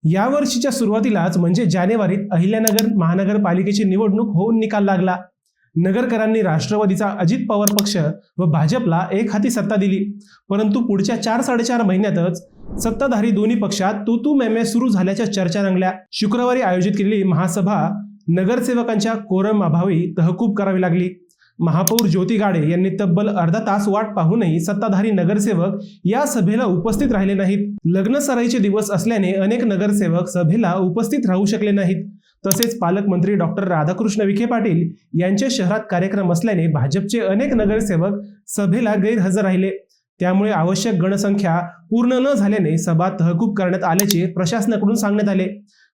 या वर्षीच्या सुरुवातीलाच म्हणजे जानेवारीत अहिल्यानगर महानगरपालिकेची निवडणूक होऊन निकाल लागला। नगरकरांनी राष्ट्रवादीचा अजित पवार पक्ष व भाजपला एक हाती सत्ता दिली, परंतु पुढच्या 4-4.5 महिन्यातच सत्ताधारी दोन्ही पक्षात तू मैमे सुरू झाल्याच्या चर्चा रंगल्या। शुक्रवारी आयोजित केलेली महासभा नगरसेवकांच्या कोरम अभावी तहकूब करावी लागली। महापौर ज्योती गाडे यांनी तब्बल अर्धा तास वाट पाहूनही सत्ताधारी नगरसेवक या सभेला उपस्थित राहिले नाहीत। लग्न सराईचे दिवस असल्याने अनेक नगरसेवक सभेला उपस्थित राहू शकले नाहीत। तसेच पालकमंत्री डॉक्टर राधाकृष्ण विखे पाटील यांच्या शहरात कार्यक्रम असल्याने भाजपचे अनेक नगरसेवक सभेला गैरहजर राहिले। त्यामुळे आवश्यक गणसंख्या पूर्ण न झाल्याने सभा तहकूब करण्यात आल्याचे प्रशासनाकडून सांगण्यात आले।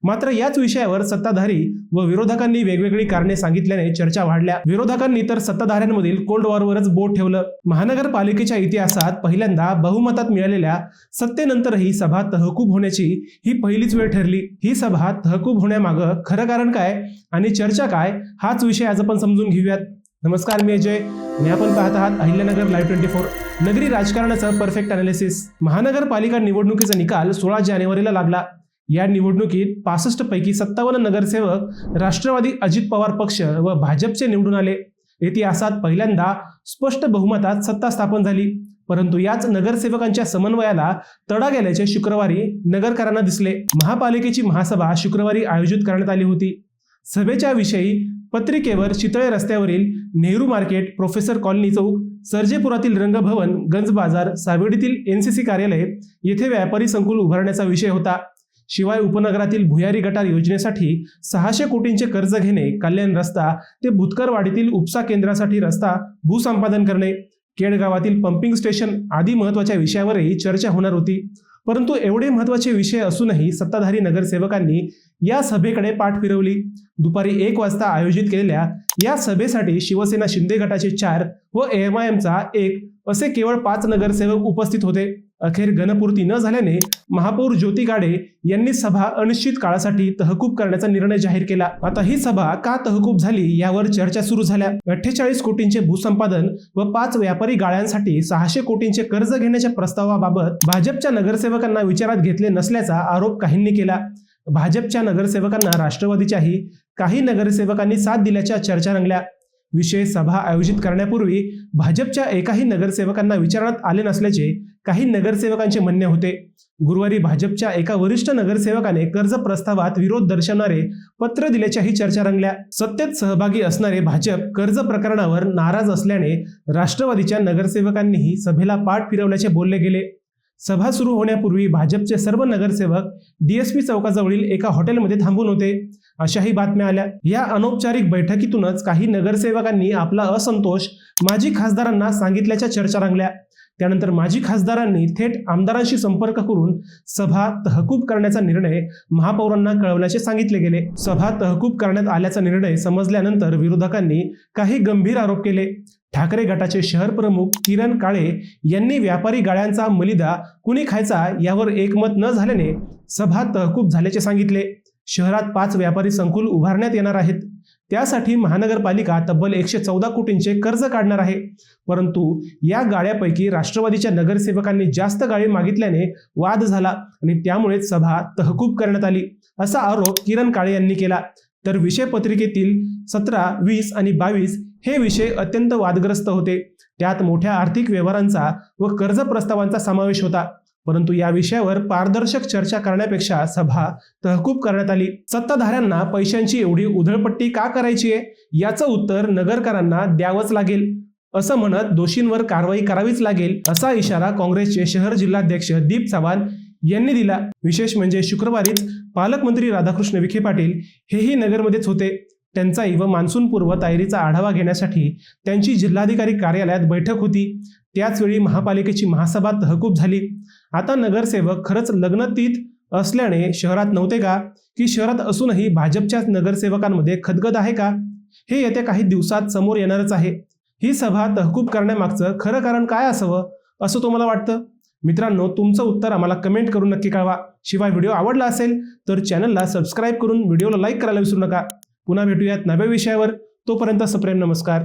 मात्र याच विषयावर सत्ताधारी व विरोधकांनी वेगवेगळी कारणे सांगितल्याने चर्चा वाढल्या। विरोधकांनी तर सत्ताधाऱ्यांमधील कोल्ड वॉरवरच बोट ठेवलं। महानगरपालिकेच्या इतिहासात पहिल्यांदा बहुमतात मिळालेल्या सत्तेनंतरही सभा तहकूब होण्याची ही पहिलीच वेळ ठरली। ही सभा तहकूब होण्यामागं खरं कारण काय आणि चर्चा काय, हाच विषय आज आपण समजून घेऊयात। नमस्कार, मी अजय आणि आपण पाहत आहात अहिल्यानगर लाईव्ह 24, नगरी राजकारणाचं परफेक्ट अनालिसिस। महानगरपालिका निवडणुकीचा निकाल 16 जानेवारीला लागला। या निवडणुकीत 65 पैकी 57 नगरसेवक राष्ट्रवादी अजित पवार पक्ष व भाजपचे निवडून आले। इतिहासात पहिल्यांदा स्पष्ट बहुमतात सत्ता स्थापन झाली, परंतु याच नगरसेवकांच्या समन्वयाला तडा गेल्याचे शुक्रवारी नगरकरांना दिसले। महापालिकेची महासभा शुक्रवारी आयोजित करण्यात आली होती। सभेच्या विषयी पत्रिकेवर चितळे रस्त्यावरील नेहरू मार्केट, प्रोफेसर कॉलनी चौक, सर्जेपुरातील रंगभवन, गंज बाजार, सावेडीतील NCC कार्यालय येथे व्यापारी संकुल उभारण्याचा विषय होता। शिवाय उपनगरातील भुयारी गटार योजनेसाठी 600 कोटींचे कर्ज घेणे, कल्याण रस्ता ते भुतकरवाडीतील उपसा केंद्रासाठी रस्ता भूसंपादन करणे, केडगावातील पंपिंग स्टेशन आदी महत्त्वाच्या विषयावरही चर्चा होणार होती। परंतु एवढे महत्त्वाचे विषय असूनही सत्ताधारी नगरसेवकांनी या सभेकडे पाठ फिरवली। दुपारी 1 वाजता आयोजित केलेल्या या सभेसाठी शिवसेना शिंदे गटाचे 4 व MIMचा 1 असे केवळ 5 नगरसेवक उपस्थित होते। अखेर गणपूर्ती न झाल्याने महापौर ज्योती गाडे यांनी सभा अनिश्चित काळासाठी तहकूब करण्याचा निर्णय जाहीर केला। आता ही सभा का तहकूब झाली यावर चर्चा सुरू झाल्या। 48 कोटींचे भूसंपादन व 5 व्यापारी गाळ्यांसाठी 600 कोटींचे कर्ज घेण्याच्या प्रस्तावाबाबत भाजपच्या नगरसेवकांना विचारात घेतले नसल्याचा आरोप काहींनी केला। भाजपच्या नगरसेवकांना राष्ट्रवादीच्याही काही नगरसेवकांनी साथ दिल्याच्या चर्चा रंगल्या। विशेष सभा आयोजित करण्यापूर्वी भाजपच्या एकाही नगरसेवकांना विचारण्यात आले नसल्याचे काही नगरसेवकांचे म्हणणे होते। गुरुवारी भाजपच्या एका वरिष्ठ नगरसेवकाने कर्ज प्रस्तावात विरोध दर्शवणारे पत्र दिल्याच्याही चर्चा रंगल्या। सत्तेत सहभागी असणारे भाजप कर्ज प्रकरणावर नाराज असल्याने राष्ट्रवादीच्या नगरसेवकांनीही सभेला पाठ फिरवल्याचे बोलले गेले। सभा सुरू होण्यापूर्वी भाजपचे सर्व नगरसेवक DSP चौकाजवळील एका हॉटेलमध्ये थांबून होते, अशाही बातम्या आल्या। या अनौपचारिक बैठकीतूनच काही नगरसेवकांनी आपला असंतोष माजी खासदारांना सांगितल्याच्या चर्चा रंगल्या। त्यानंतर माजी खासदारांनी थेट आमदारांशी संपर्क करून सभा तहकूब करण्याचा निर्णय महापौरांना कळवल्याचे सांगितले गेले। सभा तहकूब करण्यात आल्याचा निर्णय समजल्यानंतर विरोधकांनी काही गंभीर आरोप केले। ठाकरे गटाचे शहर प्रमुख किरण काळे यांनी व्यापारी गाळ्यांचा मलिदा कुणी खायचा यावर एकमत न झाल्याने सभा तहकूब झाल्याचे सांगितले। शहरात 5 व्यापारी संकुल उभारण्यात येणार आहेत, त्यासाठी महानगरपालिका तब्बल 114 कोटींचे कर्ज काढणार आहे, परंतु या गाळ्यापैकी राष्ट्रवादीच्या नगरसेवकांनी जास्त गाळे मागितल्याने वाद झाला आणि त्यामुळेच सभा तहकूब करण्यात आली, असा आरोप किरण काळे यांनी केला। तर विषय पत्रिकेतील 17, 20 आणि 22 हे विषय अत्यंत वादग्रस्त होते। त्यात मोठ्या आर्थिक व्यवहारांचा व कर्ज प्रस्तावांचा समावेश होता, परंतु या विषयावर पारदर्शक चर्चा करण्यापेक्षा सभा तहकूब करण्यात आली। सत्ताधाऱ्यांना पैशांची एवढी उधळपट्टी का करायची आहे याचं उत्तर नगरकरांना द्यावंच लागेल, असं म्हणत दोषींवर कारवाई करावीच लागेल, असा इशारा काँग्रेसचे शहर जिल्हाध्यक्ष दीप चव्हाण यांनी दिला। विशेष म्हणजे शुक्रवारीच पालकमंत्री राधाकृष्ण विखे पाटील हेही नगरमध्येच होते। टंचाई व मान्सूनपूर्व तयारीचा आढावा घेण्यासाठी त्यांची जिल्हाधिकारी कार्यालयात बैठक होती। त्याचवेळी महापालिकेची महासभा तहकूब झाली। आता नगरसेवक खरंच लग्नतीत असल्याने शहरात नव्हते का, की शहरात असूनही भाजपच्याच नगरसेवकांमध्ये खदगद आहे का, हे येत्या काही दिवसात समोर येणारच आहे। ही सभा तहकूब करण्यामागचं खरं कारण काय असावं असं तुम्हाला वाटतं? मित्रांनो, तुमचं उत्तर आम्हाला कमेंट करून नक्की कळवा। शिवाय व्हिडिओ आवडला असेल तर चॅनलला सबस्क्राईब करून व्हिडिओला लाईक करायला विसरू नका। पुन्हा भेटूयात नव्या विषयावर, तोपर्यंत सप्रेम नमस्कार।